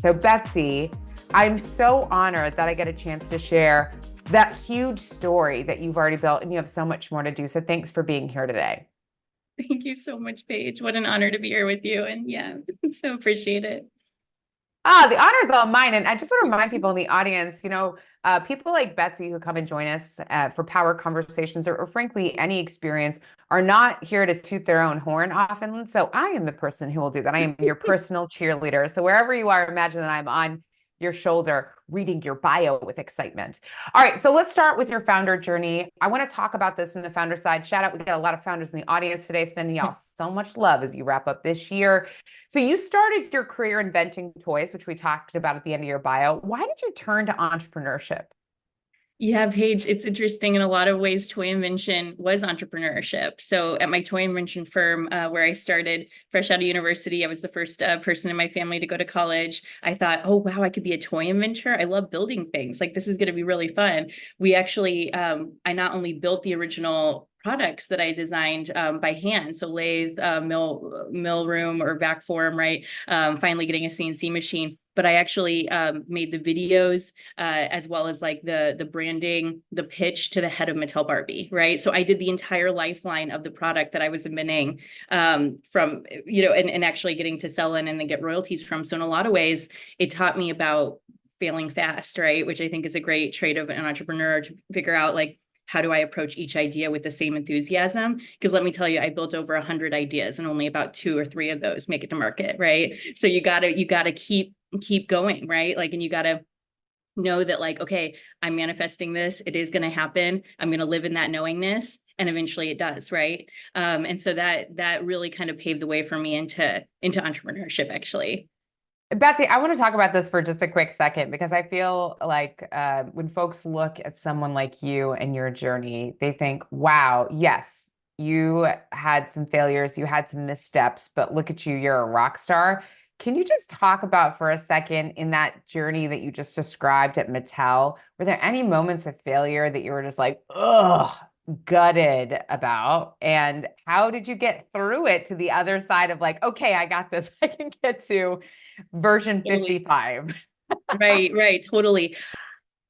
So Betsy, I'm so honored that I get a chance to share that huge story that you've already built, and you have so much more to do. So thanks for being here today. Thank you so much, Paige. What an honor to be here with you. And yeah, so appreciate it. The honor is all mine. And I just want to remind people in the audience, people like Betsy who come and join us for power conversations or frankly, any experience are not here to toot their own horn often. So I am the person who will do that. I am your personal cheerleader. So wherever you are, imagine that I'm on your shoulder reading your bio with excitement. All right, so let's start with your founder journey. I want to talk about this in the founder side. Shout out, we got a lot of founders in the audience today, sending y'all so much love as you wrap up this year. So you started your career inventing toys, which we talked about at the end of your bio. Why did you turn to entrepreneurship? Yeah, Paige, it's interesting. In a lot of ways, toy invention was entrepreneurship. So at my toy invention firm, where I started fresh out of university, I was the first person in my family to go to college. I thought, oh, wow, I could be a toy inventor. I love building things. Like, this is going to be really fun. We actually, I not only built the original products that I designed by hand. So lathe, mill room or back form, right? Finally getting a CNC machine. But I actually made the videos as well as like the branding, the pitch to the head of Mattel Barbie, right? So I did the entire lifeline of the product that I was inventing from, and actually getting to sell in and then get royalties from. So in a lot of ways, it taught me about failing fast, right? Which I think is a great trait of an entrepreneur, to figure out like, how do I approach each idea with the same enthusiasm? Because let me tell you, I built over 100 ideas and only about 2 or 3 of those make it to market, right? So you gotta keep going, right? Like, and you gotta know that like, okay, I'm manifesting this, it is gonna happen. I'm gonna live in that knowingness, and eventually it does, right? And so that really kind of paved the way for me into entrepreneurship, actually. Betsy, I want to talk about this for just a quick second because I feel like when folks look at someone like you and your journey, they think, wow, yes, you had some failures, you had some missteps, but look at you, you're a rock star. Can you just talk about for a second in that journey that you just described at Mattel, were there any moments of failure that you were just like, ugh, gutted about? And how did you get through it to the other side of like, okay, I got this, I can get to version Totally. 55. Right, totally.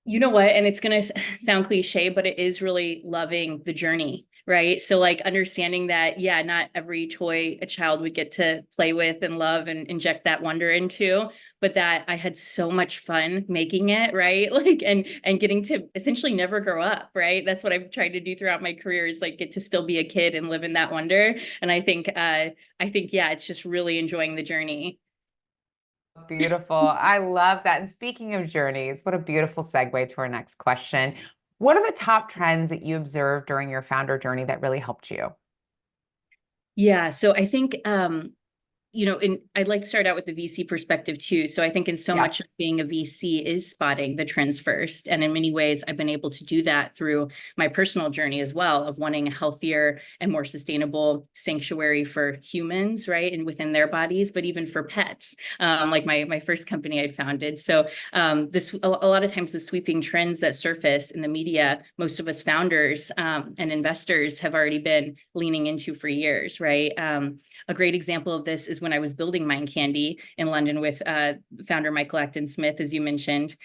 You know what? And it's going to sound cliche, but it is really loving the journey, right? So, like, understanding that, yeah, not every toy a child would get to play with and love and inject that wonder into, but that I had so much fun making it, right? Like, and getting to essentially never grow up, right? That's what I've tried to do throughout my career, is like get to still be a kid and live in that wonder. And I think, yeah, it's just really enjoying the journey. Beautiful. I love that. And speaking of journeys, what a beautiful segue to our next question. What are the top trends that you observed during your founder journey that really helped you? Yeah, so I think and I'd like to start out with the VC perspective too. So I think in so much Yes. of being a VC is spotting the trends first. And in many ways, I've been able to do that through my personal journey as well, of wanting a healthier and more sustainable sanctuary for humans, right? And within their bodies, but even for pets, like my first company I'd founded. So this a lot of times the sweeping trends that surface in the media, most of us founders and investors have already been leaning into for years, right? A great example of this is when I was building Mind Candy in London with founder Michael Acton Smith, as you mentioned.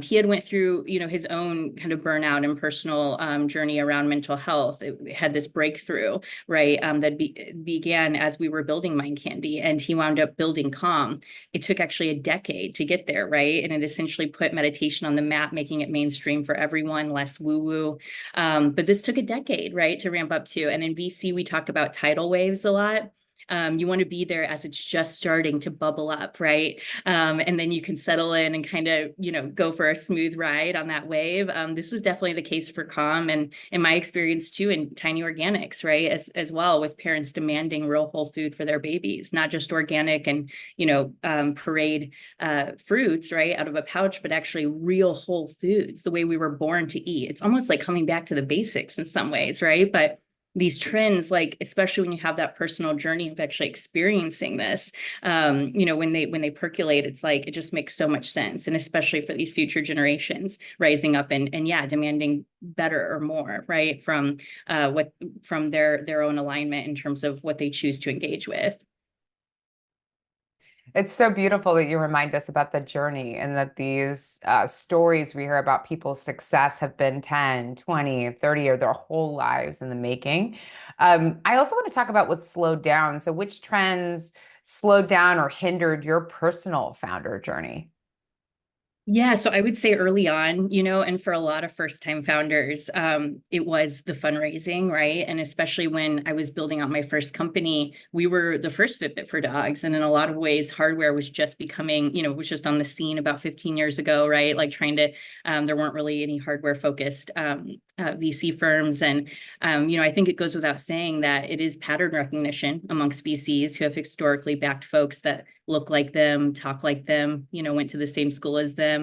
He had went through, his own kind of burnout and personal journey around mental health. It had this breakthrough, right, that began as we were building Mind Candy, and he wound up building Calm. It took actually a decade to get there, right? And it essentially put meditation on the map, making it mainstream for everyone, less woo-woo. But this took a decade, right, to ramp up to. And in VC, we talk about tidal waves a lot. You want to be there as it's just starting to bubble up, right? And then you can settle in and kind of, go for a smooth ride on that wave. This was definitely the case for Calm, and in my experience too, in Tiny Organics, right? As well, with parents demanding real whole food for their babies, not just organic and, parade fruits, right, out of a pouch, but actually real whole foods, the way we were born to eat. It's almost like coming back to the basics in some ways, right? But these trends, like especially when you have that personal journey of actually experiencing this, when they percolate, it's like it just makes so much sense, and especially for these future generations rising up and yeah, demanding better or more, right, from their own alignment in terms of what they choose to engage with. It's so beautiful that you remind us about the journey and that these stories we hear about people's success have been 10, 20, 30, or their whole lives in the making. I also want to talk about what slowed down. So, which trends slowed down or hindered your personal founder journey? Yeah, so I would say early on, and for a lot of first-time founders, it was the fundraising, right? And especially when I was building out my first company, we were the first Fitbit for dogs. And in a lot of ways, hardware was just becoming, was just on the scene about 15 years ago, right? Like there weren't really any hardware-focused VC firms. And, I think it goes without saying that it is pattern recognition amongst VCs who have historically backed folks that look like them, talk like them, went to the same school as them.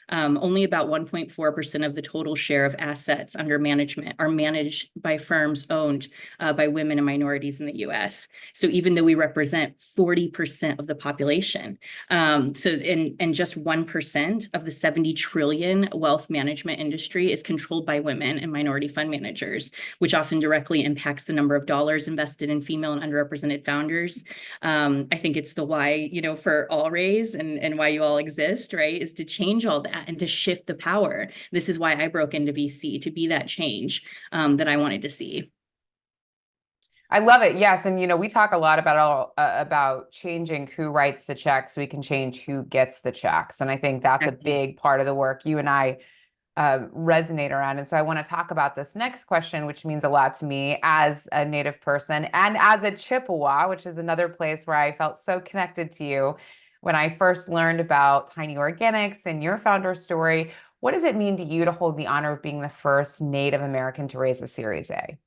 Only about 1.4% of the total share of assets under management are managed by firms owned by women and minorities in the US. So even though we represent 40% of the population, and just 1% of the 70 trillion wealth management industry is controlled by women and minority fund managers, which often directly impacts the number of dollars invested in female and underrepresented founders. I think it's the why, for All Raise and why you all exist, right, is to change all that and to shift the power. This is why I broke into VC, to be that change that I wanted to see. I love it. Yes, and we talk a lot about changing who writes the checks so we can change who gets the checks, and I think that's a big part of the work you and I resonate around. And so I want to talk about this next question, which means a lot to me as a Native person and as a Chippewa, which is another place where I felt so connected to you when I first learned about Tiny Organics and your founder story. What does it mean to you to hold the honor of being the first Native American to raise a Series A?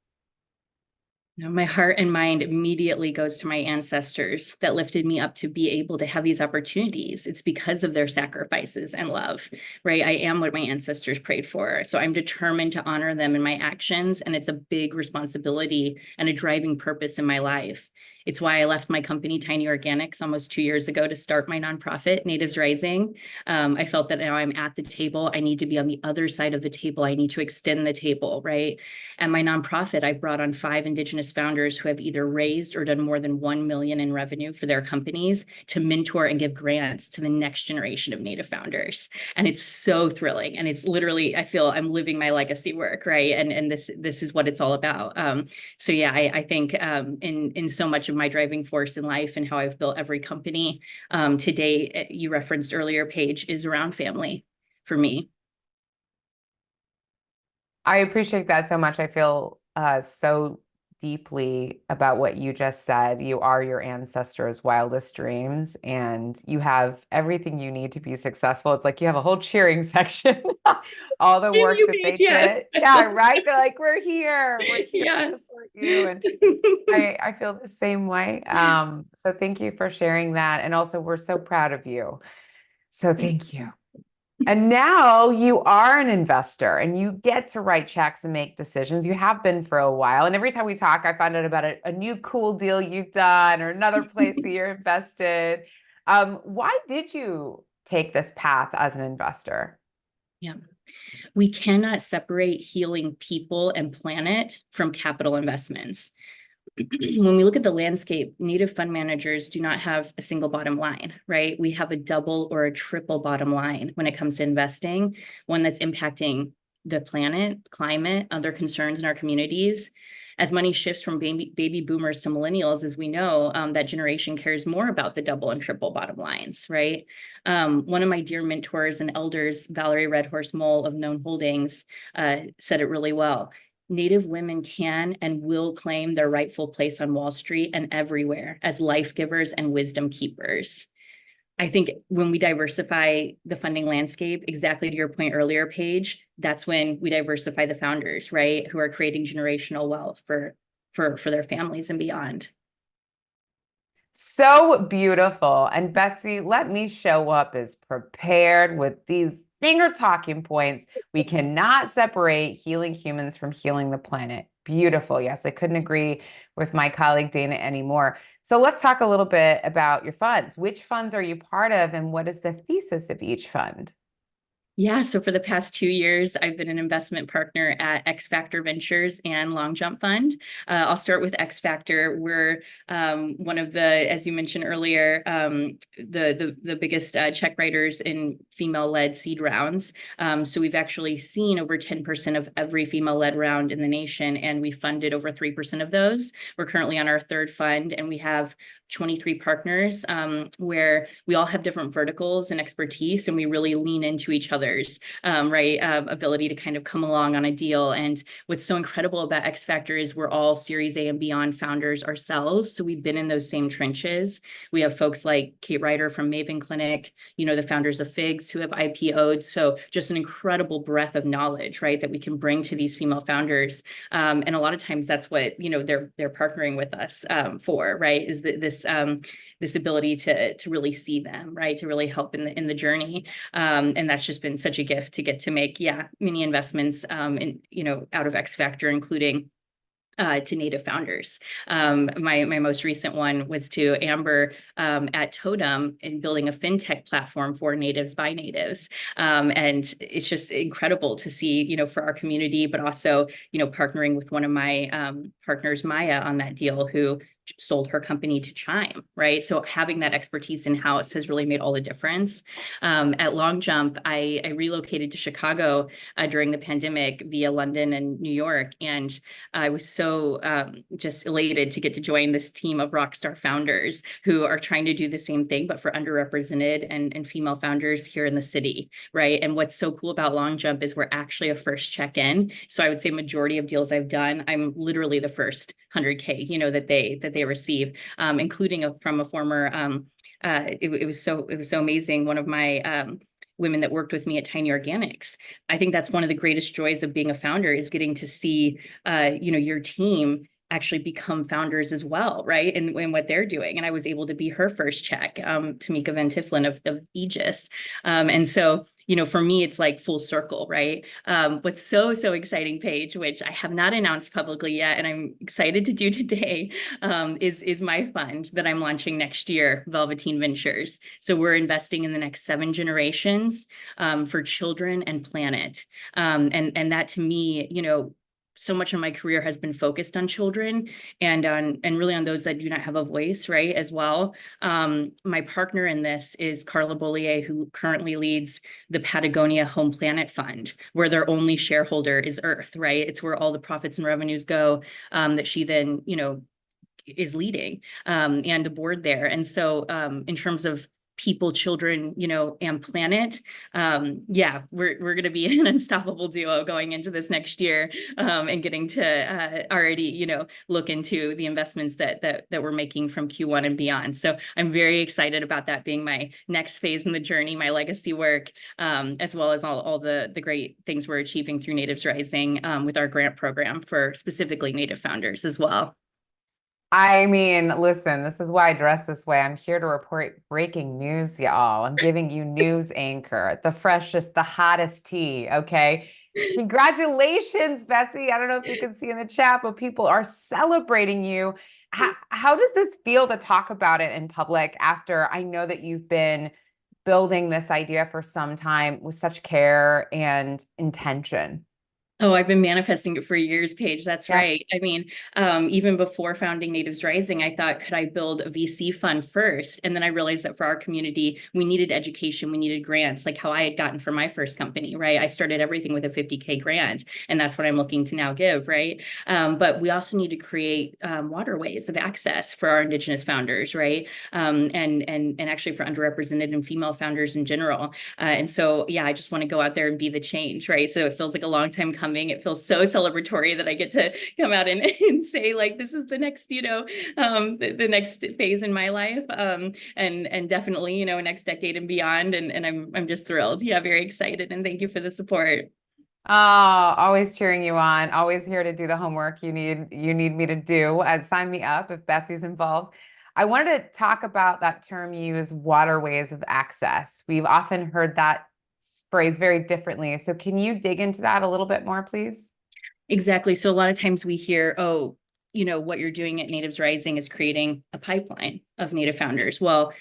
My heart and mind immediately goes to my ancestors that lifted me up to be able to have these opportunities. It's because of their sacrifices and love, right? I am what my ancestors prayed for. So I'm determined to honor them in my actions. And it's a big responsibility and a driving purpose in my life. It's why I left my company, Tiny Organics, almost 2 years ago to start my nonprofit, Natives Rising. I felt that now I'm at the table. I need to be on the other side of the table. I need to extend the table, right? And my nonprofit, I brought on 5 Indigenous founders who have either raised or done more than 1 million in revenue for their companies to mentor and give grants to the next generation of Native founders. And it's so thrilling. And it's literally, I feel I'm living my legacy work, right? And this is what it's all about. So yeah, I think in so much of my driving force in life and how I've built every company today, you referenced earlier, Paige, is around family for me. I appreciate that so much. I feel so deeply about what you just said. You are your ancestors' wildest dreams, and you have everything you need to be successful. It's like you have a whole cheering section, all the work that they did. Yeah, right? They're like, we're here to support you. And I feel the same way. So thank you for sharing that. And also, we're so proud of you. So thank you. And now you are an investor and you get to write checks and make decisions. You have been for a while. And every time we talk, I find out about a new cool deal you've done or another place that you're invested. Why did you take this path as an investor? Yeah. We cannot separate healing people and planet from capital investments. When we look at the landscape, Native fund managers do not have a single bottom line, right? We have a double or a triple bottom line when it comes to investing, one that's impacting the planet, climate, other concerns in our communities. As money shifts from baby boomers to millennials, as we know, that generation cares more about the double and triple bottom lines, right? One of my dear mentors and elders, Valerie Redhorse Mole of Known Holdings, said it really well. Native women can and will claim their rightful place on Wall Street and everywhere as life givers and wisdom keepers. I think when we diversify the funding landscape, exactly to your point earlier, Paige, that's when we diversify the founders, right? Who are creating generational wealth for their families and beyond. So beautiful. And Betsy, let me show up as prepared with these Singer talking points. We cannot separate healing humans from healing the planet. Beautiful. Yes, I couldn't agree with my colleague Dana anymore. So let's talk a little bit about your funds. Which funds are you part of, and what is the thesis of each fund? Yeah, so for the past 2 years, I've been an investment partner at XFactor Ventures and Long Jump Fund. I'll start with XFactor. We're one of the, as you mentioned earlier, the biggest check writers in female-led seed rounds. So we've actually seen over 10% of every female-led round in the nation, and we funded over 3% of those. We're currently on our third fund, and we have 23 partners where we all have different verticals and expertise, and we really lean into each other's ability to kind of come along on a deal. And what's so incredible about XFactor is we're all Series A and beyond founders ourselves. So we've been in those same trenches. We have folks like Kate Ryder from Maven Clinic, the founders of Figs who have IPO'd. So just an incredible breadth of knowledge, right, that we can bring to these female founders. And a lot of times that's what, they're partnering with us for, right, is that this ability to really see them, right, to really help in the journey. And that's just been such a gift to get to make, many investments out of XFactor, including to Native founders. My most recent one was to Amber at Totem in building a fintech platform for natives by natives. And it's just incredible to see, for our community, but also, partnering with one of my partners, Maya, on that deal, who sold her company to Chime, right? So having that expertise in-house has really made all the difference. At Long Jump, I relocated to Chicago during the pandemic via London and New York. And I was so just elated to get to join this team of rockstar founders who are trying to do the same thing, but for underrepresented and female founders here in the city, right? And what's so cool about Long Jump is we're actually a first check-in. So I would say majority of deals I've done, I'm literally the first 100K, that they receive, including from a former. It was so amazing. One of my women that worked with me at Tiny Organics. I think that's one of the greatest joys of being a founder, is getting to see, your team actually become founders as well, right? And what they're doing. And I was able to be her first check, Tamika Van Tifflin of Aegis. And so, for me, it's like full circle, right? What's so exciting, Paige, which I have not announced publicly yet, and I'm excited to do today, is my fund that I'm launching next year, Velveteen Ventures. So we're investing in the next 7 generations for children and planet. And that, to me, so much of my career has been focused on children and really on those that do not have a voice, right, as well. My partner in this is Carla Bollier, who currently leads the Patagonia Home Planet Fund, where their only shareholder is Earth, right? It's where all the profits and revenues go, that she then, is leading, and a board there. And so in terms of people, children, and planet, we're going to be an unstoppable duo going into this next year, and getting to already, look into the investments that we're making from Q1 and beyond. So I'm very excited about that being my next phase in the journey, my legacy work, as well as all the great things we're achieving through Natives Rising, with our grant program for specifically Native founders as well. I mean, listen, this is why I dress this way. I'm here to report breaking news, y'all. I'm giving you news anchor, the freshest, the hottest tea, okay? Congratulations, Betsy. I don't know if you can see in the chat, but people are celebrating you. How does this feel to talk about it in public after I know that you've been building this idea for some time with such care and intention? Oh, I've been manifesting it for years, Paige. That's Yeah. right. I mean, even before founding Natives Rising, I thought, could I build a VC fund first? And then I realized that for our community, we needed education, we needed grants, like how I had gotten for my first company, right? I started everything with a 50K grant, and that's what I'm looking to now give, right? But we also need to create waterways of access for our Indigenous founders, right? And actually for underrepresented and female founders in general. And so, I just want to go out there and be the change, right? So it feels like a long time coming. It feels so celebratory that I get to come out and say, like, this is the next, the next phase in my life, and definitely, next decade and beyond. And I'm just thrilled. Yeah, very excited. And thank you for the support. Oh, always cheering you on. Always here to do the homework you need me to do. Sign me up if Betsy's involved. I wanted to talk about that term you use, waterways of access. We've often heard that phrase very differently. So can you dig into that a little bit more, please? Exactly. So a lot of times we hear, oh, what you're doing at Natives Rising is creating a pipeline of Native founders. Well,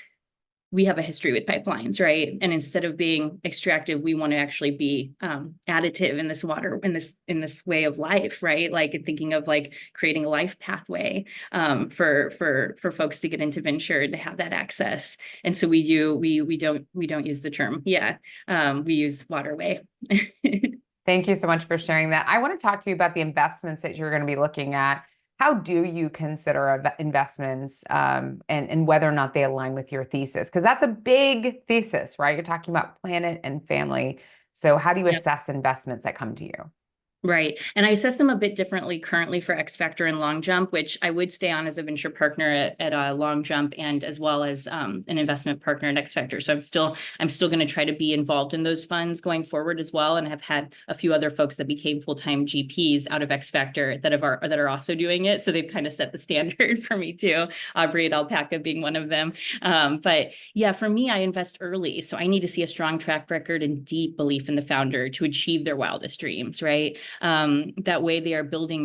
we have a history with pipelines, right? And instead of being extractive, we want to actually be additive in this water, in this way of life, right? Like thinking of like creating a life pathway for folks to get into venture and to have that access. And so we don't use the term, we use waterway. Thank you so much for sharing that. I want to talk to you about the investments that you're going to be looking at. How do you consider investments and whether or not they align with your thesis? Because that's a big thesis, right? You're talking about planet and family. So how do you assess investments that come to you? Right. And I assess them a bit differently currently for XFactor and Long Jump, which I would stay on as a venture partner at Long Jump and as well as an investment partner at XFactor. So I'm still going to try to be involved in those funds going forward as well. And have had a few other folks that became full-time GPs out of XFactor that are also doing it. So they've kind of set the standard for me too. Aubrey and Alpaca being one of them. But yeah, for me, I invest early. So I need to see a strong track record and deep belief in the founder to achieve their wildest dreams, right? That way they are building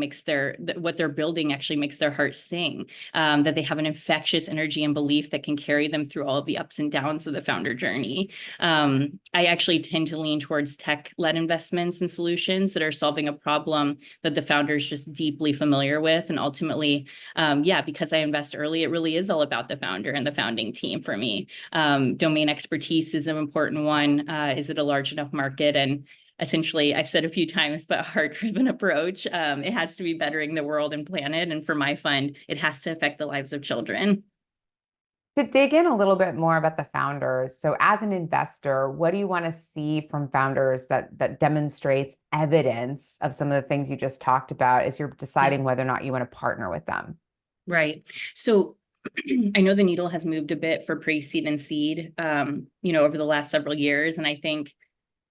what they're building actually makes their heart sing, that they have an infectious energy and belief that can carry them through all of the ups and downs of the founder journey. I actually tend to lean towards tech-led investments and solutions that are solving a problem that the founder is just deeply familiar with. And ultimately, because I invest early, it really is all about the founder and the founding team for me. Domain expertise is an important one. Is it a large enough market? And essentially, I've said a few times, but heart-driven approach. It has to be bettering the world and planet. And for my fund, it has to affect the lives of children. To dig in a little bit more about the founders, so as an investor, what do you want to see from founders that demonstrates evidence of some of the things you just talked about as you're deciding whether or not you want to partner with them? Right. So I know the needle has moved a bit for pre-seed and seed, over the last several years. And I think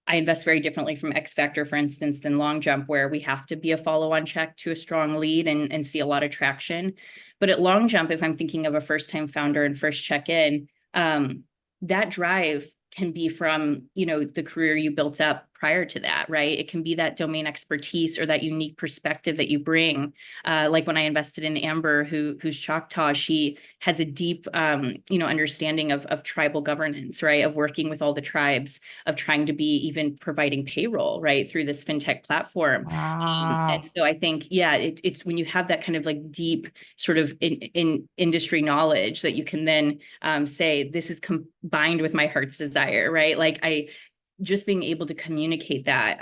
I invest very differently from XFactor, for instance, than Long Jump, where we have to be a follow-on check to a strong lead and see a lot of traction. But at Long Jump, if I'm thinking of a first-time founder and first check-in, that drive can be from, the career you built up prior to that, right? It can be that domain expertise or that unique perspective that you bring. Like when I invested in Amber, who's Choctaw, she has a deep, understanding of tribal governance, right? Of working with all the tribes, of trying to be even providing payroll, right? Through this fintech platform. Wow. And so I think, it's when you have that kind of like deep sort of in industry knowledge that you can then say, this is combined with my heart's desire, right? Like just being able to communicate that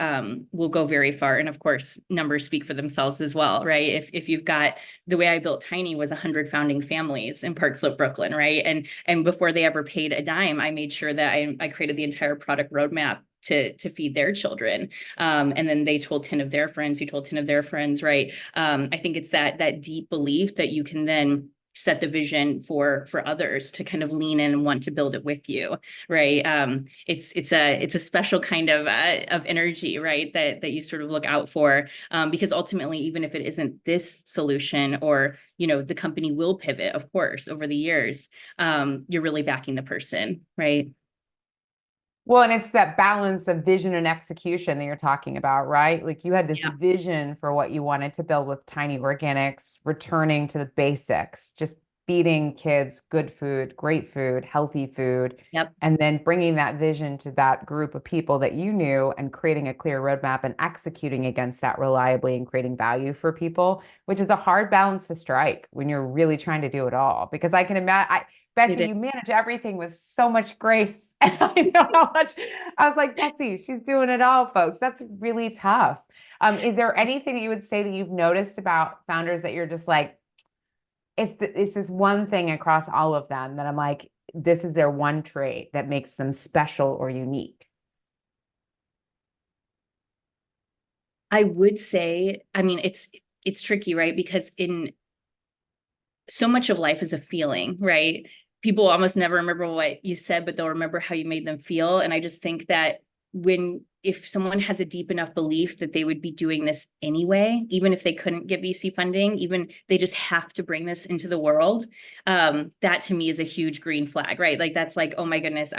will go very far. And of course, numbers speak for themselves as well, right? If you've got, the way I built Tiny was 100 founding families in Park Slope, Brooklyn, right? And before they ever paid a dime, I made sure that I created the entire product roadmap to feed their children. And then they told 10 of their friends who told 10 of their friends, right? I think it's that deep belief that you can then set the vision for others to kind of lean in and want to build it with you, right? It's a special kind of energy, right? That you sort of look out for, because ultimately, even if it isn't this solution, or the company will pivot, of course, over the years, you're really backing the person, right? Well, and it's that balance of vision and execution that you're talking about, right? Like you had this vision for what you wanted to build with Tiny Organics, returning to the basics, just feeding kids good food, great food, healthy food, and then bringing that vision to that group of people that you knew and creating a clear roadmap and executing against that reliably and creating value for people, which is a hard balance to strike when you're really trying to do it all. Because I can imagine, Betsy, you manage everything with so much grace. And I know how much I was like, Betsy, she's doing it all, folks. That's really tough. Is there anything that you would say that you've noticed about founders that you're just like, it's this one thing across all of them that I'm like, this is their one trait that makes them special or unique? I would say, I mean, it's tricky, right? Because in so much of life is a feeling, right? People almost never remember what you said, but they'll remember how you made them feel. And I just think that if someone has a deep enough belief that they would be doing this anyway, even if they couldn't get VC funding, even they just have to bring this into the world, that to me is a huge green flag, right? Like that's like, oh my goodness,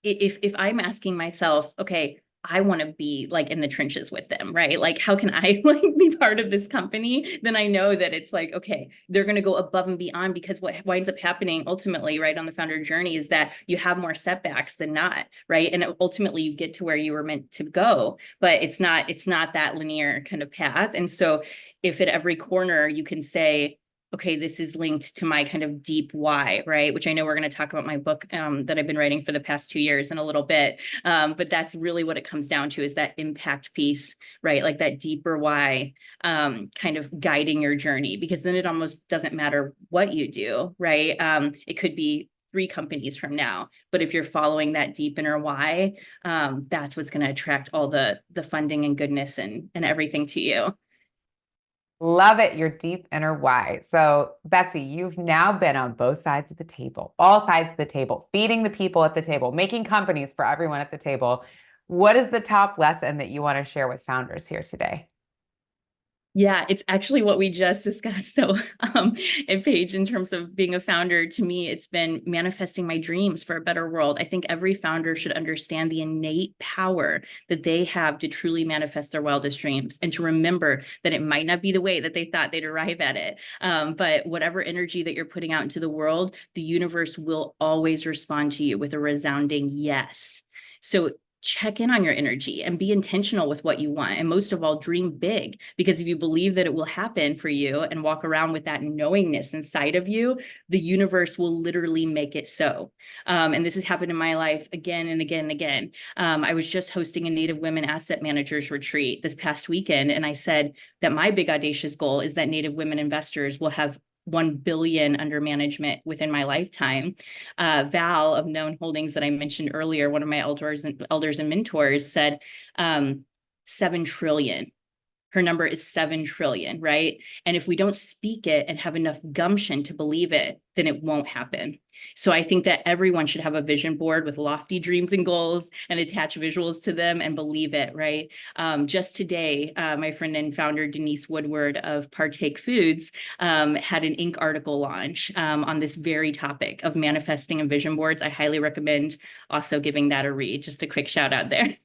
if I'm asking myself, okay, I want to be like in the trenches with them, right? Like, how can I like be part of this company? Then I know that it's like, okay, they're going to go above and beyond, because what winds up happening ultimately, right, on the founder journey is that you have more setbacks than not, right? And ultimately you get to where you were meant to go, but it's not that linear kind of path. And so if at every corner you can say, okay, this is linked to my kind of deep why, right? Which I know we're going to talk about my book that I've been writing for the past 2 years in a little bit. But that's really what it comes down to, is that impact piece, right? Like that deeper why kind of guiding your journey, because then it almost doesn't matter what you do, right? It could be 3 companies from now, but if you're following that deep inner why, that's what's going to attract all the funding and goodness and everything to you. Love it. Your deep inner why. So, Betsy, you've now been on both sides of the table, all sides of the table, feeding the people at the table, making companies for everyone at the table. What is the top lesson that you want to share with founders here today? Yeah, it's actually what we just discussed. So, and Paige, in terms of being a founder, to me, it's been manifesting my dreams for a better world. I think every founder should understand the innate power that they have to truly manifest their wildest dreams, and to remember that it might not be the way that they thought they'd arrive at it. But whatever energy that you're putting out into the world, the universe will always respond to you with a resounding yes. So check in on your energy and be intentional with what you want. And most of all, dream big, because if you believe that it will happen for you and walk around with that knowingness inside of you, the universe will literally make it so. And this has happened in my life again and again and again. I was just hosting a Native Women Asset Managers retreat this past weekend. And I said that my big audacious goal is that Native women investors will have 1 billion under management within my lifetime. Val of Known Holdings that I mentioned earlier, one of my elders and mentors, said 7 trillion. Her number is 7 trillion, right? And if we don't speak it and have enough gumption to believe it, then it won't happen. So I think that everyone should have a vision board with lofty dreams and goals and attach visuals to them and believe it, right? Just today, my friend and founder, Denise Woodward of Partake Foods, had an Inc. article launch on this very topic of manifesting and vision boards. I highly recommend also giving that a read. Just a quick shout out there.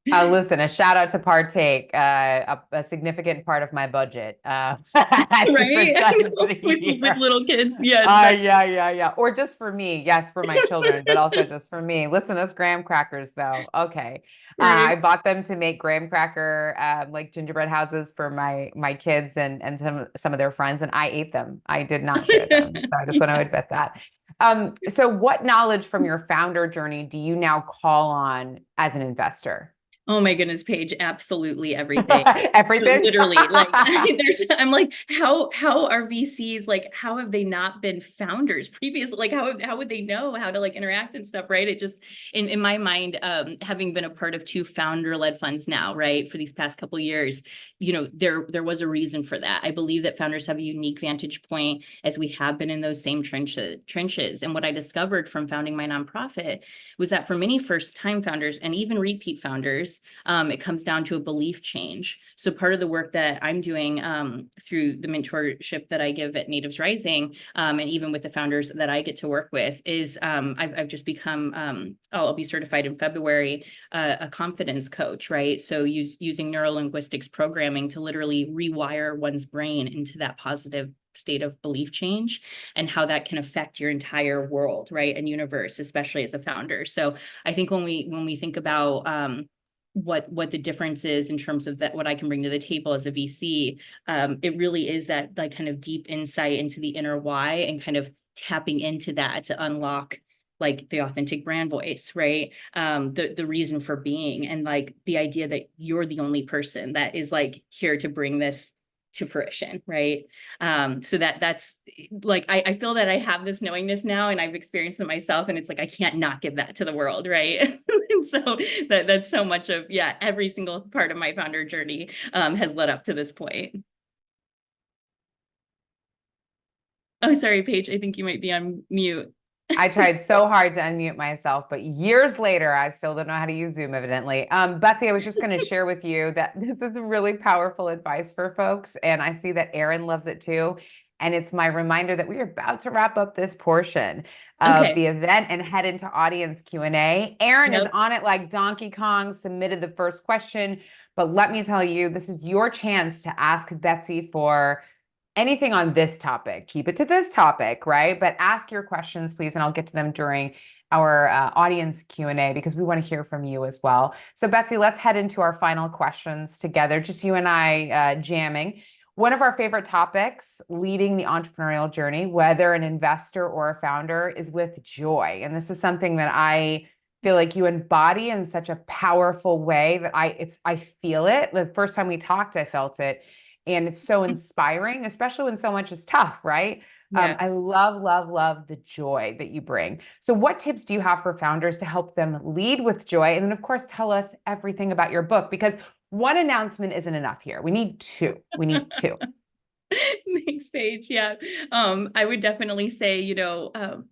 Listen, a shout out to Partake, a significant part of my budget. Right? Different times of the With year. little kids. Yes. Yeah. Or just for me. Yes, for my children, but also just for me. Listen, those graham crackers, though. Okay. Right. I bought them to make graham cracker, like gingerbread houses for my kids and some of their friends, and I ate them. I did not share them. So I just want to admit that. So what knowledge from your founder journey do you now call on as an investor? Oh my goodness, Paige, absolutely everything. Everything? Literally, like I'm like, how are VCs, like, how have they not been founders previously? Like, how would they know how to like interact and stuff, right? It just in my mind, having been a part of 2 founder-led funds now, right, for these past couple of years, there was a reason for that. I believe that founders have a unique vantage point, as we have been in those same trenches. And what I discovered from founding my nonprofit was that for many first-time founders and even repeat founders, it comes down to a belief change. So part of the work that I'm doing through the mentorship that I give at Natives Rising, and even with the founders that I get to work with, is I've just become, I'll be certified in February, a confidence coach, right? So using neurolinguistics programming to literally rewire one's brain into that positive state of belief change, and how that can affect your entire world, right, and universe, especially as a founder. So I think when we think about what the difference is in terms of that, what I can bring to the table as a VC, it really is that like kind of deep insight into the inner why, and kind of tapping into that to unlock like the authentic brand voice, right? The reason for being, and like the idea that you're the only person that is like here to bring this to fruition, right? So that's like, I feel that I have this knowingness now, and I've experienced it myself, and it's like I can't not give that to the world, right? And so that's so much of, yeah, every single part of my founder journey has led up to this point. Oh, sorry, Paige, I think you might be on mute. I tried so hard to unmute myself, but years later, I still don't know how to use Zoom, evidently. Betsy, I was just going to share with you that this is really powerful advice for folks, and I see that Aaron loves it too. And it's my reminder that we are about to wrap up this portion of Okay. the event and head into audience Q&A. Aaron is Yep. on it like Donkey Kong, submitted the first question. But let me tell you, this is your chance to ask Betsy for anything on this topic. Keep it to this topic, right? But ask your questions, please, and I'll get to them during our audience Q&A because we want to hear from you as well. So Betsy, let's head into our final questions together, just you and I jamming. One of our favorite topics, leading the entrepreneurial journey, whether an investor or a founder, is with joy. And this is something that I feel like you embody in such a powerful way that I feel it. The first time we talked, I felt it. And it's so inspiring, especially when so much is tough, right? Yeah. I love, love, love the joy that you bring. So what tips do you have for founders to help them lead with joy? And then, of course, tell us everything about your book, because one announcement isn't enough here. We need two. We need two. Thanks, Paige. Yeah. I would definitely say,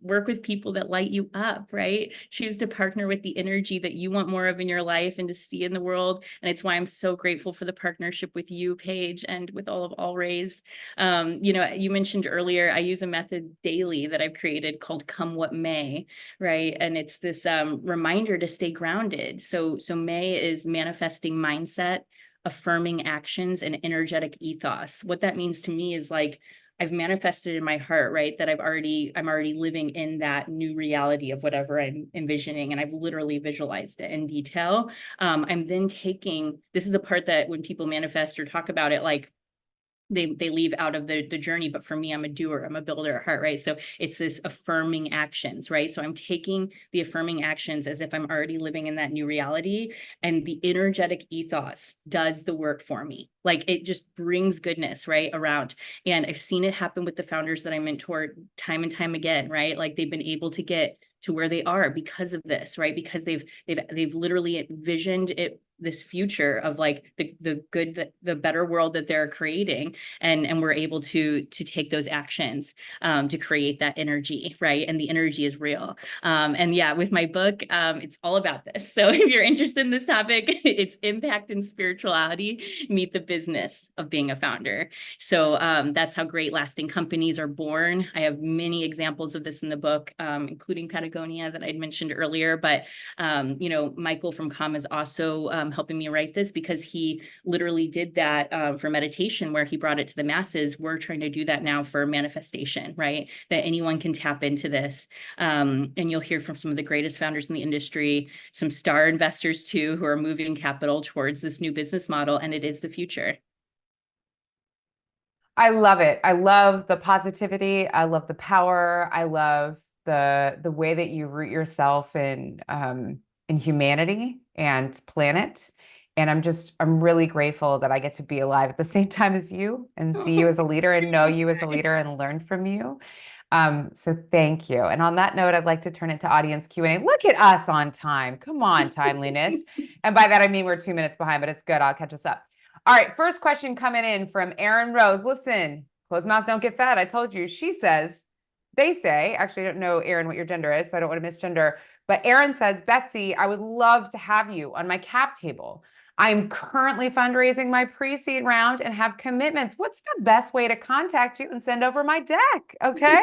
work with people that light you up, right? Choose to partner with the energy that you want more of in your life and to see in the world. And it's why I'm so grateful for the partnership with you, Paige, and with all of Allrays. You mentioned earlier, I use a method daily that I've created called Come What MAE, right? And it's this reminder to stay grounded. So MAE is manifesting mindset, affirming actions, and energetic ethos. What that means to me is like, I've manifested in my heart, right? That I'm already living in that new reality of whatever I'm envisioning. And I've literally visualized it in detail. I'm then this is the part that when people manifest or talk about it, like, they leave out of the journey. But for me, I'm a doer, I'm a builder at heart, right? So it's this affirming actions, right? So I'm taking the affirming actions as if I'm already living in that new reality. And the energetic ethos does the work for me. Like, it just brings goodness, right, around. And I've seen it happen with the founders that I mentor time and time again, right? Like, they've been able to get to where they are because of this, right? Because they've literally envisioned it, this future of like the good, the better world that they're creating, and we're able to take those actions to create that energy, right? And the energy is real. And yeah, with my book, it's all about this. So if you're interested in this topic, it's impact and spirituality meet the business of being a founder. So that's how great lasting companies are born. I have many examples of this in the book, including Patagonia that I'd mentioned earlier. But Michael from Com is also helping me write this because he literally did that for meditation, where he brought it to the masses. We're trying to do that now for manifestation, right? That anyone can tap into this. And you'll hear from some of the greatest founders in the industry, some star investors too, who are moving capital towards this new business model, and it is the future. I love it. I love the positivity. I love the power. I love the way that you root yourself in humanity and planet. And I'm really grateful that I get to be alive at the same time as you and see you as a leader and know you as a leader and learn from you. So thank you. And on that note, I'd like to turn it to audience Q&A. Look at us on time. Come on, timeliness. And by that, I mean we're 2 minutes behind, but it's good. I'll catch us up. All right, first question coming in from Erin Rose. Listen, closed mouths don't get fed. I told you. They say, actually, I don't know, Erin, what your gender is, so I don't want to misgender. But Erin says, Betsy, I would love to have you on my cap table. I'm currently fundraising my pre-seed round and have commitments. What's the best way to contact you and send over my deck? Okay.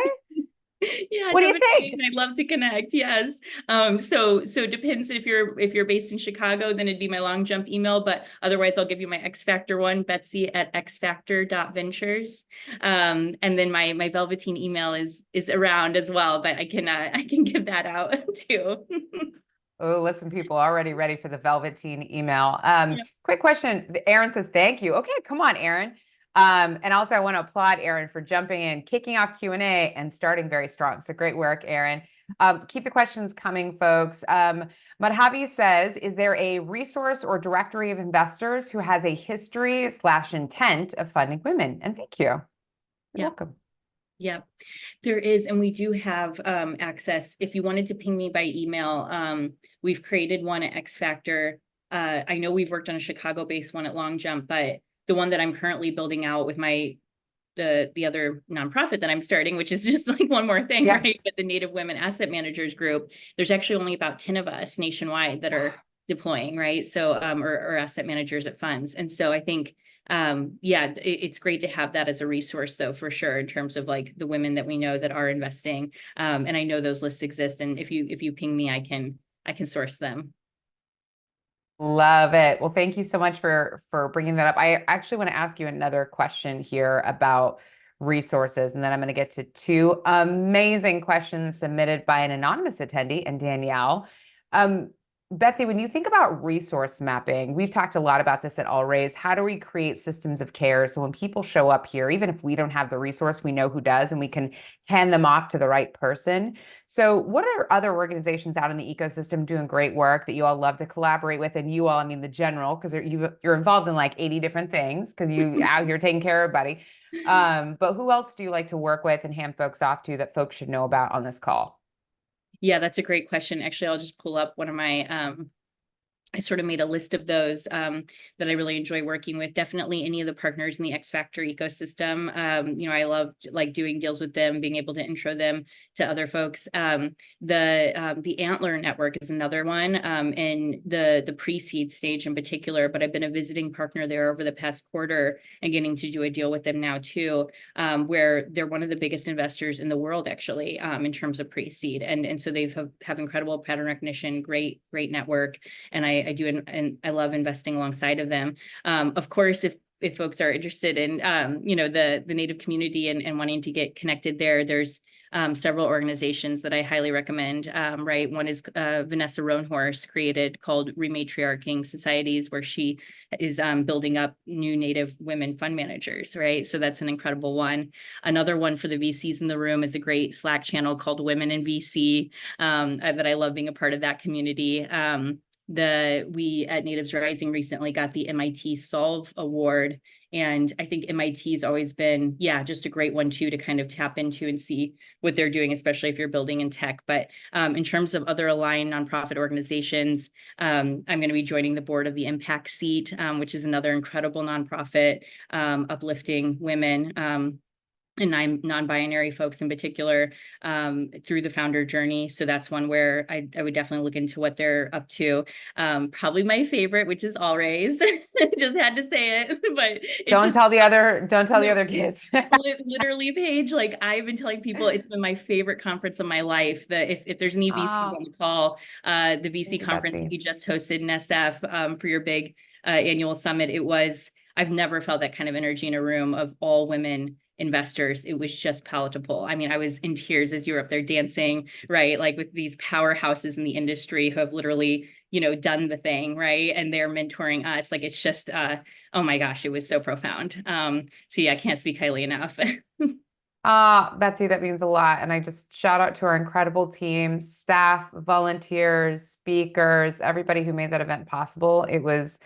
Yeah, What do you definitely. think? I'd love to connect. Yes. So it depends. If you're based in Chicago, then it'd be my long jump email. But otherwise, I'll give you my XFactor one, Betsy at XFactor.Ventures. And then my Velveteen email is around as well, but I can give that out too. Oh, listen, people already ready for the Velveteen email. Yeah. Quick question. Aaron says, thank you. Okay, come on, Aaron. And also I want to applaud Aaron for jumping in, kicking off Q&A and starting very strong. So great work, Aaron. Keep the questions coming, folks. Madhavi says, is there a resource or directory of investors who has a history/intent of funding women? And thank you. You're welcome. Yeah, there is. And we do have access. If you wanted to ping me by email, we've created one at XFactor. I know we've worked on a Chicago-based one at Long Jump, but the one that I'm currently building out with the other nonprofit that I'm starting, which is just like one more thing, Yes. right? But the Native Women Asset Managers Group, there's actually only about 10 of us nationwide that are deploying, right? So, or asset managers at funds. And so I think, yeah, it's great to have that as a resource, though, for sure, in terms of like the women that we know that are investing. And I know those lists exist. And if you ping me, I can source them. Love it. Well, thank you so much for bringing that up. I actually want to ask you another question here about resources, and then I'm going to get to two amazing questions submitted by an anonymous attendee and Danielle. Um, Betsy, when you think about resource mapping, we've talked a lot about this at All Raise. How do we create systems of care so when people show up here, even if we don't have the resource, we know who does, and we can hand them off to the right person? So what are other organizations out in the ecosystem doing great work that you all love to collaborate with? And you all, I mean, the general, because you're involved in like 80 different things because you out here taking care of everybody. But who else do you like to work with and hand folks off to that folks should know about on this call? Yeah, that's a great question. Actually, I'll just pull up one of my I sort of made a list of those that I really enjoy working with. Definitely any of the partners in the XFactor ecosystem. I love like doing deals with them, being able to intro them to other folks. The Antler Network is another one, in the pre-seed stage in particular. But I've been a visiting partner there over the past quarter and getting to do a deal with them now too, where they're one of the biggest investors in the world actually, in terms of pre-seed, and so they have incredible pattern recognition, great network, and I do, and I love investing alongside of them. Of course, if folks are interested in, the Native community and wanting to get connected there, there's several organizations that I highly recommend, right? One is Vanessa Roanhorse created called Rematriarching Societies, where she is building up new Native women fund managers, right? So that's an incredible one. Another one for the VCs in the room is a great Slack channel called Women in VC, that I love being a part of that community. We at Natives Rising recently got the MIT Solve Award. And I think MIT has always been, just a great one too, to kind of tap into and see what they're doing, especially if you're building in tech. But in terms of other aligned nonprofit organizations, I'm going to be joining the board of the Impact Seat, which is another incredible nonprofit uplifting women. And non-binary folks in particular, through the founder journey. So that's one where I would definitely look into what they're up to. Probably my favorite, which is All Raise. Just had to say it, but Don't tell the other kids. Literally, Paige, like I've been telling people, it's been my favorite conference of my life. If there's any VCs on the call, the VC conference that you just hosted in SF, for your big annual summit, I've never felt that kind of energy in a room of all women investors. It was just palatable. I mean, I was in tears as you were up there dancing, right? Like with these powerhouses in the industry who have literally, done the thing, right? And they're mentoring us. Like, it's just, oh my gosh, it was so profound. So yeah, I can't speak highly enough. Betsy, that means a lot. And I just shout out to our incredible team, staff, volunteers, speakers, everybody who made that event possible. It was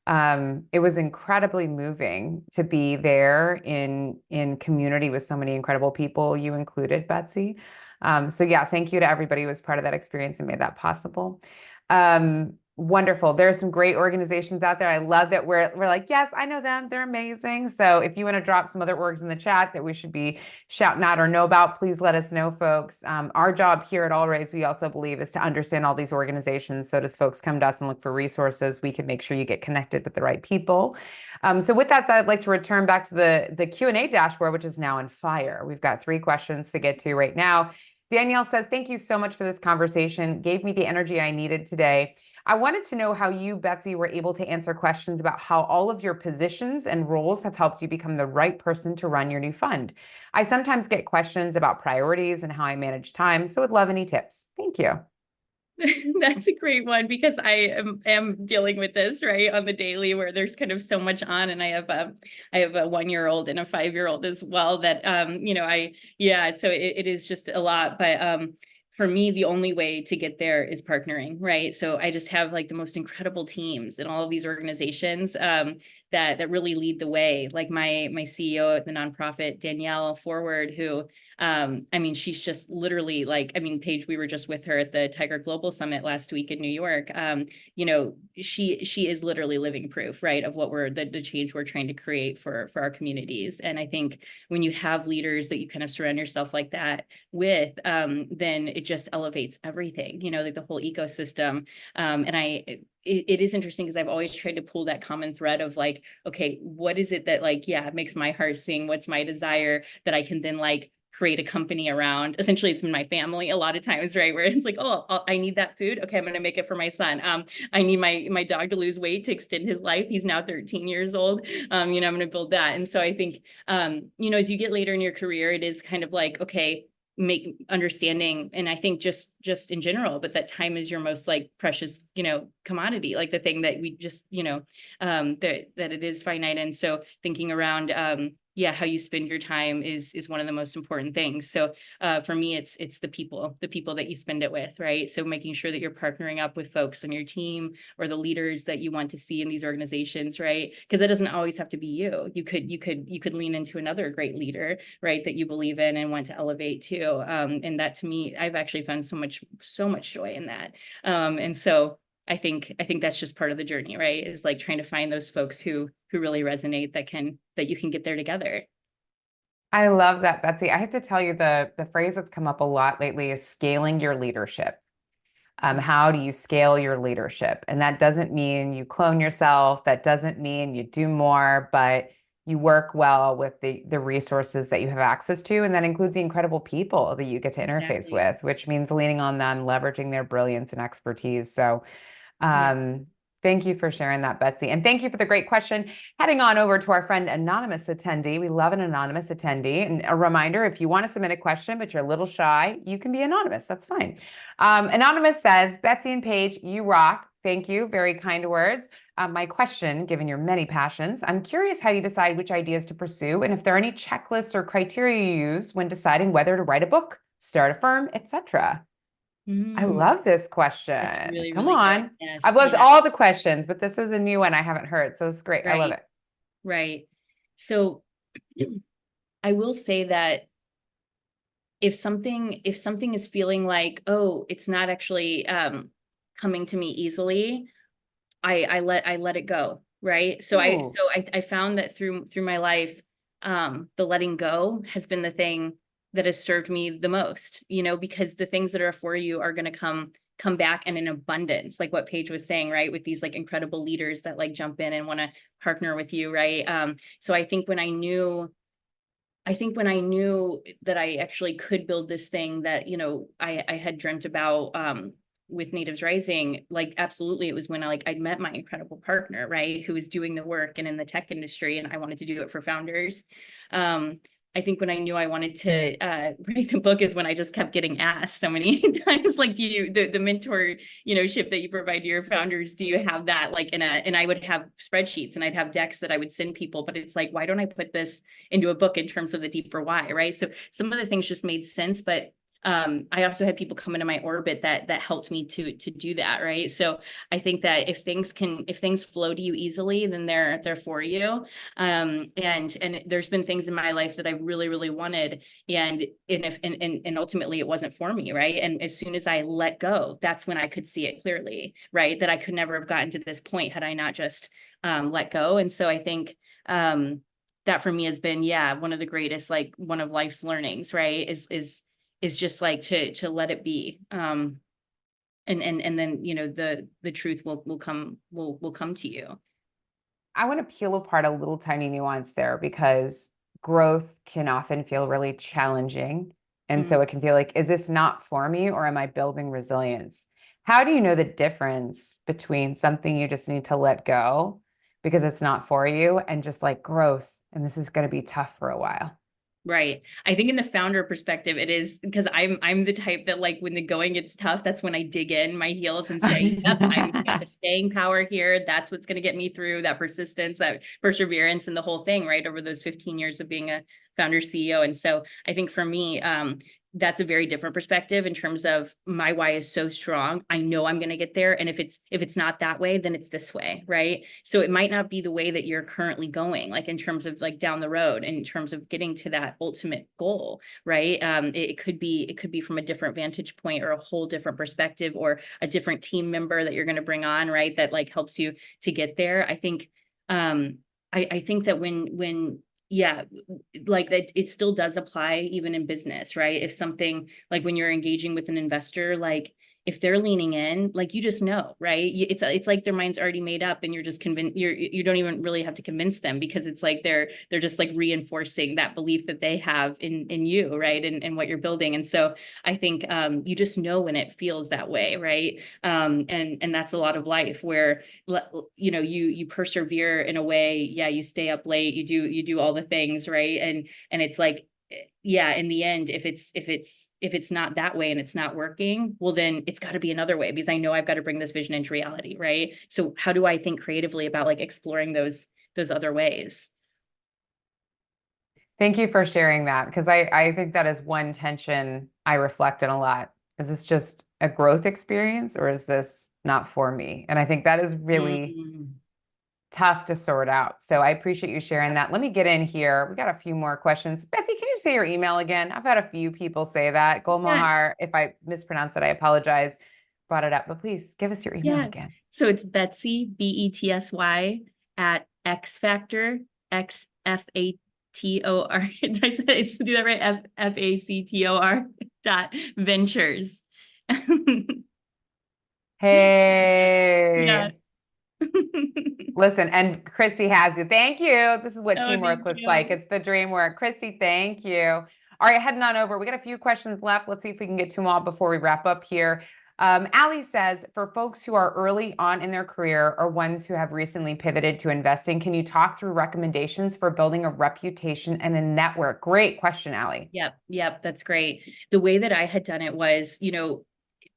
incredibly moving to be there in community with so many incredible people, you included, Betsy. So yeah, thank you to everybody who was part of that experience and made that possible. Wonderful. There are some great organizations out there. I love that we're like, yes, I know them. They're amazing. So if you want to drop some other orgs in the chat that we should be shouting out or know about, please let us know, folks. Our job here at All Raise, we also believe, is to understand all these organizations. So as folks come to us and look for resources, we can make sure you get connected with the right people. So with that said, I'd like to return back to the Q&A dashboard, which is now on fire. We've got 3 questions to get to right now. Danielle says, thank you so much for this conversation. Gave me the energy I needed today. I wanted to know how you, Betsy, were able to answer questions about how all of your positions and roles have helped you become the right person to run your new fund. I sometimes get questions about priorities and how I manage time, so would love any tips. Thank you. That's a great one, because I am dealing with this right on the daily, where there's kind of so much on, and I have a 1-year-old and a 5-year-old as well that so it is just a lot, but for me, the only way to get there is partnering, right? So I just have like the most incredible teams in all of these organizations that really lead the way. Like my CEO at the nonprofit, Danielle Forward, who she's just literally like, Paige, we were just with her at the Tiger Global Summit last week in New York. She is literally living proof, right, of what the change we're trying to create for our communities. And I think when you have leaders that you kind of surround yourself like that with, then it just elevates everything, like the whole ecosystem. And it is interesting because I've always tried to pull that common thread of like, okay, what is it that like, yeah, makes my heart sing? What's my desire that I can then like create a company around? Essentially, it's been my family a lot of times, right? Where it's like, oh, I need that food. Okay, I'm going to make it for my son. I need my dog to lose weight to extend his life. He's now 13 years old. I'm going to build that. And so I think, as you get later in your career, it is kind of like, okay, make understanding, and I think just in general, but that time is your most like precious commodity, like the thing that we just that it is finite. And so thinking around how you spend your time is one of the most important things. So for me, it's the people that you spend it with, right? So making sure that you're partnering up with folks on your team or the leaders that you want to see in these organizations, right? Because that doesn't always have to be you. You could lean into another great leader, right, that you believe in and want to elevate too. And that, to me, I've actually found so much joy in that. And so I think that's just part of the journey, right? Is like trying to find those folks who really resonate, that you can get there together. I love that, Betsy. I have to tell you, the phrase that's come up a lot lately is scaling your leadership. How do you scale your leadership? And that doesn't mean you clone yourself. That doesn't mean you do more, but you work well with the resources that you have access to. And that includes the incredible people that you get to interface Exactly. with, which means leaning on them, leveraging their brilliance and expertise. So Yeah. thank you for sharing that, Betsy. And thank you for the great question. Heading on over to our friend anonymous attendee. We love an anonymous attendee. And a reminder, if you want to submit a question, but you're a little shy, you can be anonymous. That's fine. Anonymous says, Betsy and Paige, you rock. Thank you. Very kind words. My question, given your many passions, I'm curious how you decide which ideas to pursue and if there are any checklists or criteria you use when deciding whether to write a book, start a firm, etc. I love this That's question. really, Come really good. on. I've Yes. loved Yeah. all the questions, but this is a new one I haven't heard. So it's great. I love Right. it. Right. So I will say that if something is feeling like, oh, it's not actually coming to me easily, I let it go. Right. So Ooh, I found that through my life, the letting go has been the thing that has served me the most, because the things that are for you are going to come back and in abundance, like what Paige was saying, right? With these like incredible leaders that like jump in and want to partner with you. Right. So I think when I knew that I actually could build this thing that, I had dreamt about, with Natives Rising, like, absolutely. It was when I'd met my incredible partner, right, who was doing the work and in the tech industry, and I wanted to do it for founders. I think when I knew I wanted to write the book is when I just kept getting asked so many times, like, do you, the mentor, ship that you provide to your founders, do you have that like and I would have spreadsheets and I'd have decks that I would send people, but it's like, why don't I put this into a book in terms of the deeper why, right? So some of the things just made sense, but I also had people come into my orbit that helped me to do that, right? So I think that if things flow to you easily, then they're for you. And there's been things in my life that I really, really wanted, and ultimately it wasn't for me, right? And as soon as I let go, that's when I could see it clearly, right? That I could never have gotten to this point had I not just let go. And so I think that for me has been, one of the greatest, like one of life's learnings, right? Is just like to let it be. And then, the truth will come to you. I want to peel apart a little tiny nuance there because growth can often feel really challenging. And Mm. so it can feel like, is this not for me or am I building resilience? How do you know the difference between something you just need to let go because it's not for you and just like growth and this is going to be tough for a while? Right. I think in the founder perspective, it is because I'm the type that like when the going gets tough, that's when I dig in my heels and say, yep, I'm got the staying power here. That's what's going to get me through, that persistence, that perseverance, and the whole thing, right? Over those 15 years of being a founder CEO. And so I think for me, that's a very different perspective in terms of my why is so strong. I know I'm going to get there. And if it's not that way, then it's this way. Right. So it might not be the way that you're currently going, like in terms of like down the road, in terms of getting to that ultimate goal. Right. It could be from a different vantage point or a whole different perspective or a different team member that you're going to bring on. Right. That like helps you to get there. I think, I think that when like that, it still does apply even in business, right? If something like when you're engaging with an investor, like if they're leaning in, like, you just know, right? It's like their mind's already made up, and you're just convinced. You don't even really have to convince them, because it's like they're just like reinforcing that belief that they have in you, right? And what you're building. And so I think you just know when it feels that way, right? And that's a lot of life, where you persevere in a way. Yeah, you stay up late, you do all the things, right? And it's like, yeah, in the end, if it's not that way and it's not working, well, then it's got to be another way, because I know I've got to bring this vision into reality, right? So how do I think creatively about like exploring those other ways? Thank you for sharing that, because I think that is one tension I reflect on a lot. Is this just a growth experience, or is this not for me? And I think that is really Mm. tough to sort out. So I appreciate you sharing that. Let me get in here. We got a few more questions. Betsy, can you say your email again? I've had a few people say that. Yeah, Golmohar, if I mispronounced it, I apologize. Brought it up, but please give us your email yeah. again. So it's Betsy, Betsy, at XFactor, XFATOR. Did I do that right? FACTOR .ventures. Yeah. Hey. Listen, and Christy has you. Thank you. This is what Oh, teamwork thank looks like. you. It's the dream work. Christy, thank you. All right, heading on over. We got a few questions left. Let's see if we can get to them all before we wrap up here. Allie says, for folks who are early on in their career or ones who have recently pivoted to investing, can you talk through recommendations for building a reputation and a network? Great question, Allie. Yep, that's great. The way that I had done it was,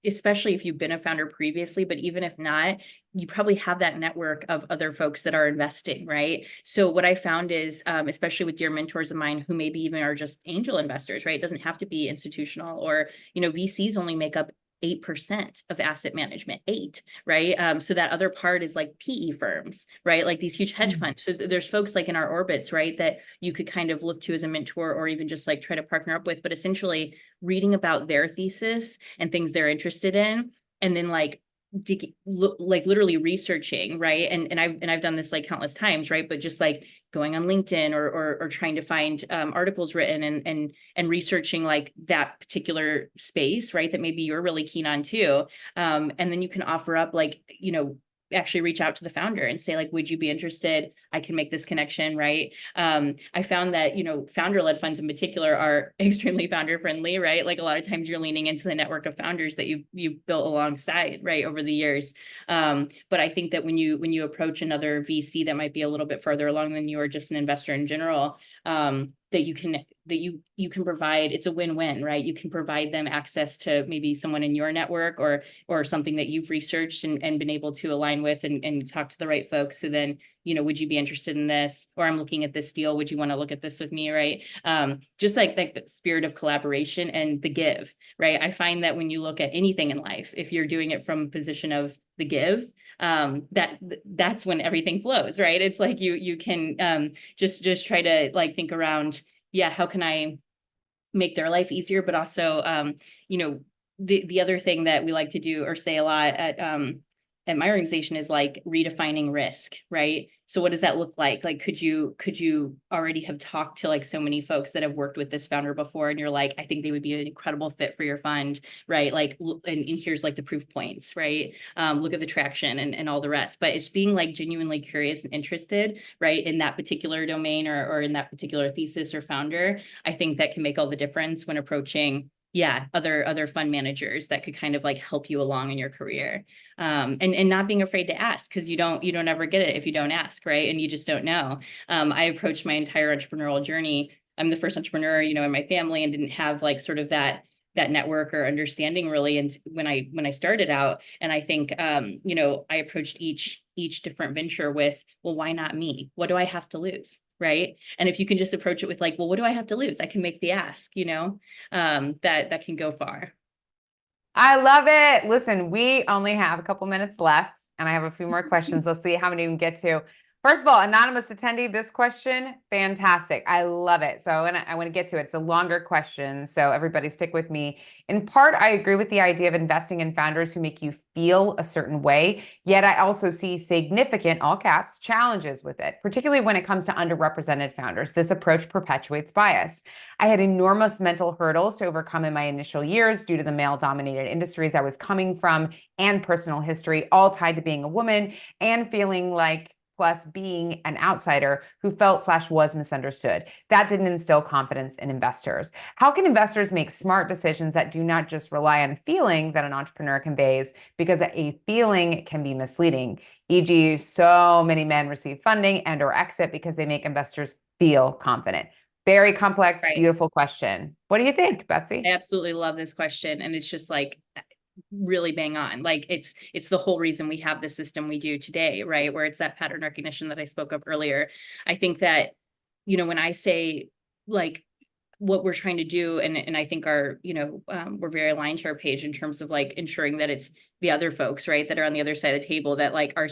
especially if you've been a founder previously, but even if not, you probably have that network of other folks that are investing, right? So what I found is, especially with dear mentors of mine who maybe even are just angel investors, right? It doesn't have to be institutional, or, VCs only make up 8% of asset management, right? So that other part is like PE firms, right? Like these huge hedge funds. So there's folks like in our orbits, right, that you could kind of look to as a mentor, or even just like try to partner up with, but essentially reading about their thesis and things they're interested in, and then like like literally researching, right? And I've done this like countless times, right? But just like going on LinkedIn, or trying to find articles written, and researching like that particular space, right? That maybe you're really keen on too. And then you can offer up like, actually reach out to the founder and say like, would you be interested? I can make this connection, right? I found that, founder-led funds in particular are extremely founder friendly, right? Like a lot of times you're leaning into the network of founders that you've built alongside, right, over the years. But I think that when you approach another VC that might be a little bit further along than you, or just an investor in general, that you can provide, it's a win-win, right? You can provide them access to maybe someone in your network, or something that you've researched and been able to align with, and talk to the right folks. So then, would you be interested in this? Or I'm looking at this deal. Would you want to look at this with me, right? Just like the spirit of collaboration and the give, right? I find that when you look at anything in life, if you're doing it from a position of the give, that's when everything flows, right? It's like you can just try to like think around, yeah, how can I make their life easier, but also the other thing that we like to do or say a lot at my organization is like redefining risk, right? So what does that look like? Like, could you already have talked to like so many folks that have worked with this founder before, and you're like, I think they would be an incredible fit for your fund, right? Like, and here's like the proof points, right? Look at the traction and all the rest. But it's being like genuinely curious and interested, right, in that particular domain, or in that particular thesis or founder. I think that can make all the difference when approaching, yeah, other fund managers that could kind of like help you along in your career. And not being afraid to ask, because you don't ever get it if you don't ask, right? And you just don't know. I approached my entire entrepreneurial journey. I'm the first entrepreneur, in my family, and didn't have like sort of that network or understanding really. And when I started out, and I think, I approached each different venture with, well, why not me? What do I have to lose? Right. And if you can just approach it with like, well, what do I have to lose? I can make the ask, that can go far. I love it. Listen, we only have a couple minutes left, and I have a few more questions. Let's see how many we can get to. First of all, anonymous attendee, this question, fantastic. I love it. So I want to get to it. It's a longer question, so everybody stick with me. In part, I agree with the idea of investing in founders who make you feel a certain way, yet I also see significant, all caps, challenges with it, particularly when it comes to underrepresented founders. This approach perpetuates bias. I had enormous mental hurdles to overcome in my initial years due to the male-dominated industries I was coming from and personal history, all tied to being a woman and feeling like plus being an outsider who felt/was misunderstood. That didn't instill confidence in investors. How can investors make smart decisions that do not just rely on feeling that an entrepreneur conveys, because a feeling can be misleading? E.g., so many men receive funding and or exit because they make investors feel confident. Very complex, Right. beautiful question. What do you think, Betsy? I absolutely love this question. And it's just like really bang on. Like it's the whole reason we have the system we do today, right? Where it's that pattern recognition that I spoke of earlier. I think that, when I say like what we're trying to do, and I think our, we're very aligned to our Paige in terms of like ensuring that it's the other folks, right, that are on the other side of the table that like are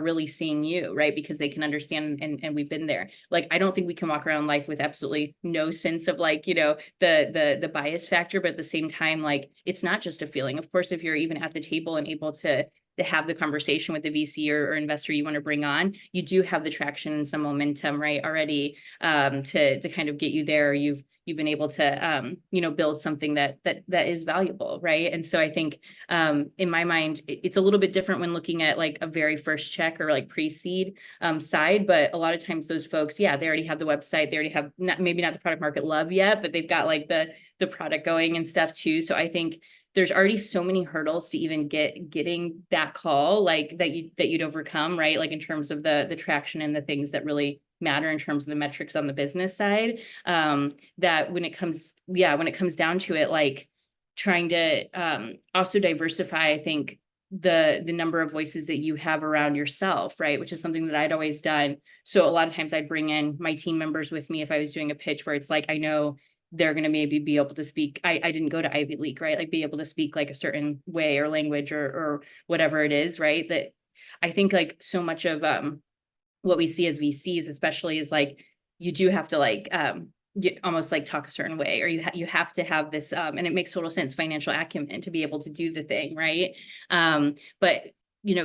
really seeing you, right, because they can understand, and we've been there. Like, I don't think we can walk around life with absolutely no sense of like, the bias factor, but at the same time, like, it's not just a feeling. Of course, if you're even at the table and able to have the conversation with the VC or investor you want to bring on, you do have the traction and some momentum, right, already, to kind of get you there. You've been able to, build something that is valuable, right? And so I think, in my mind, it's a little bit different when looking at like a very first check or like pre-seed side, but a lot of times those folks, yeah, they already have the website, they already have maybe not the product market love yet, but they've got like the product going and stuff too. So I think there's already so many hurdles to even getting that call, like that you'd overcome, right? Like in terms of the traction and the things that really matter in terms of the metrics on the business side. That when it comes down to it, like trying to also diversify, I think the number of voices that you have around yourself, right? Which is something that I'd always done. So a lot of times I'd bring in my team members with me if I was doing a pitch where it's like, I know they're going to maybe be able to speak. I didn't go to Ivy League, right? Like be able to speak like a certain way or language or whatever it is, right? That I think like so much of what we see as VCs, especially, is like you do have to like you almost like talk a certain way, or you have to have this and it makes total sense, financial acumen to be able to do the thing, right? But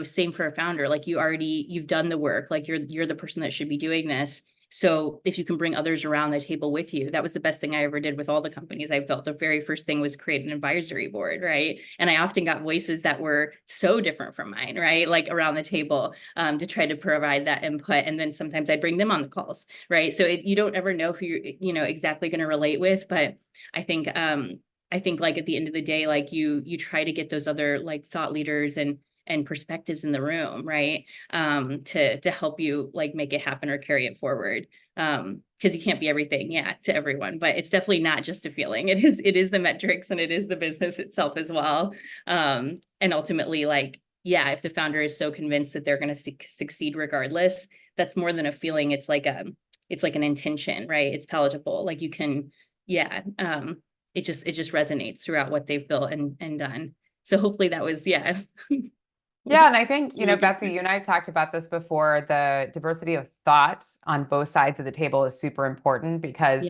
same for a founder. Like you've done the work. Like you're the person that should be doing this. So if you can bring others around the table with you, that was the best thing I ever did with all the companies I built. The very first thing was create an advisory board, right? And I often got voices that were so different from mine, right? Like around the table to try to provide that input. And then sometimes I'd bring them on the calls, right? So you don't ever know who you're, exactly going to relate with. But I think like at the end of the day, like you try to get those other like thought leaders and perspectives in the room, right? To help you like make it happen or carry it forward. Because you can't be everything, to everyone, but it's definitely not just a feeling. It is the metrics and it is the business itself as well. And ultimately, like, if the founder is so convinced that they're going to succeed regardless, that's more than a feeling. It's like an intention, right? It's palatable. Like you can, it just resonates throughout what they've built and done. So hopefully that was, Yeah, and I think, Betsy, you and I talked about this before. The diversity of thought on both sides of the table is super important because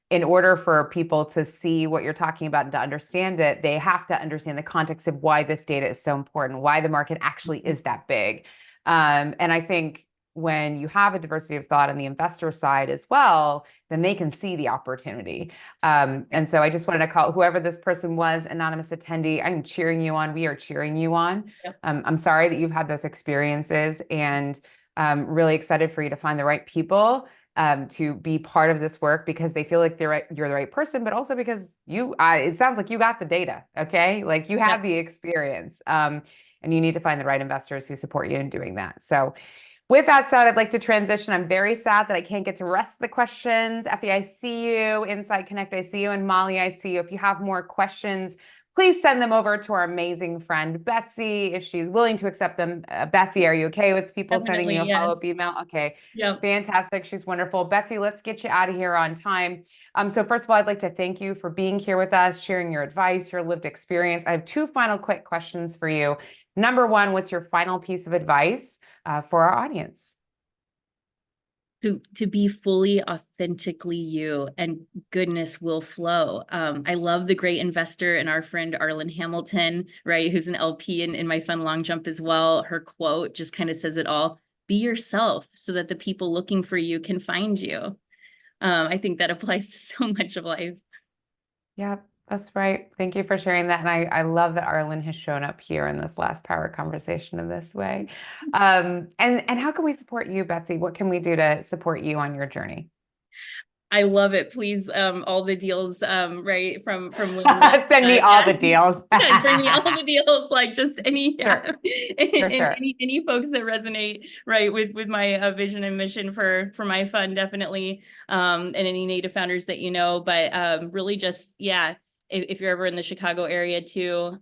in order for people to see what you're talking about and to understand it, they have to understand the context of why this data is so important, why the market actually is that big. And I think when you have a diversity of thought on the investor side as well, then they can see the opportunity. And so I just wanted to call whoever this person was, anonymous attendee, I'm cheering you on. We are cheering you on. I'm sorry that you've had those experiences, and really excited for you to find the right people to be part of this work because they feel like you're the right person, but also because it sounds like you got the data, okay? Like you have the experience, and you need to find the right investors who support you in doing that. So with that said, I'd like to transition. I'm very sad that I can't get to rest the questions. Effie, I see you. Inside Connect, I see you. And Molly, I see you. If you have more questions, please send them over to our amazing friend, Betsy, if she's willing to accept them. Betsy, are you okay with people sending you a follow-up email? Okay, fantastic. She's wonderful. Betsy, let's get you out of here on time. So first of all, I'd like to thank you for being here with us, sharing your advice, your lived experience. I have two final quick questions for you. Number one, what's your final piece of advice for our audience? to be fully authentically you, and goodness will flow. I love the great investor and our friend Arlen Hamilton, right, who's an LP in my fund Long Jump as well. Her quote just kind of says it all: be yourself so that the people looking for you can find you. I think that applies to so much of life. Yeah, that's right. Thank you for sharing that. And I love that Arlen has shown up here in this last power conversation in this way. And how can we support you, Betsy? What can we do to support you on your journey? I love it. Please, all the deals, right, from Send me all the deals. Yeah, bring me all the deals, like just any, Sure, for and sure. any folks that resonate, right, with my vision and mission for my fund, definitely, and any native founders that you know, but really just, yeah, if you're ever in the Chicago area too,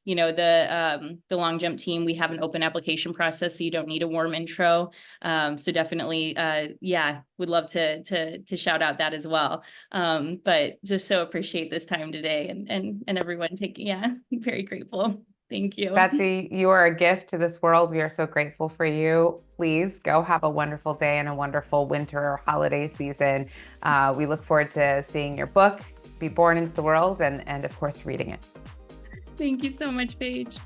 you know, the Long Jump team, we have an open application process, so you don't need a warm intro. So definitely, yeah, would love to shout out that as well. But just so appreciate this time today, and everyone taking, yeah, very grateful. Thank you. Betsy, you are a gift to this world. We are so grateful for you. Please go have a wonderful day and a wonderful winter or holiday season. We look forward to seeing your book be born into the world and of course, reading it. Thank you so much, Paige.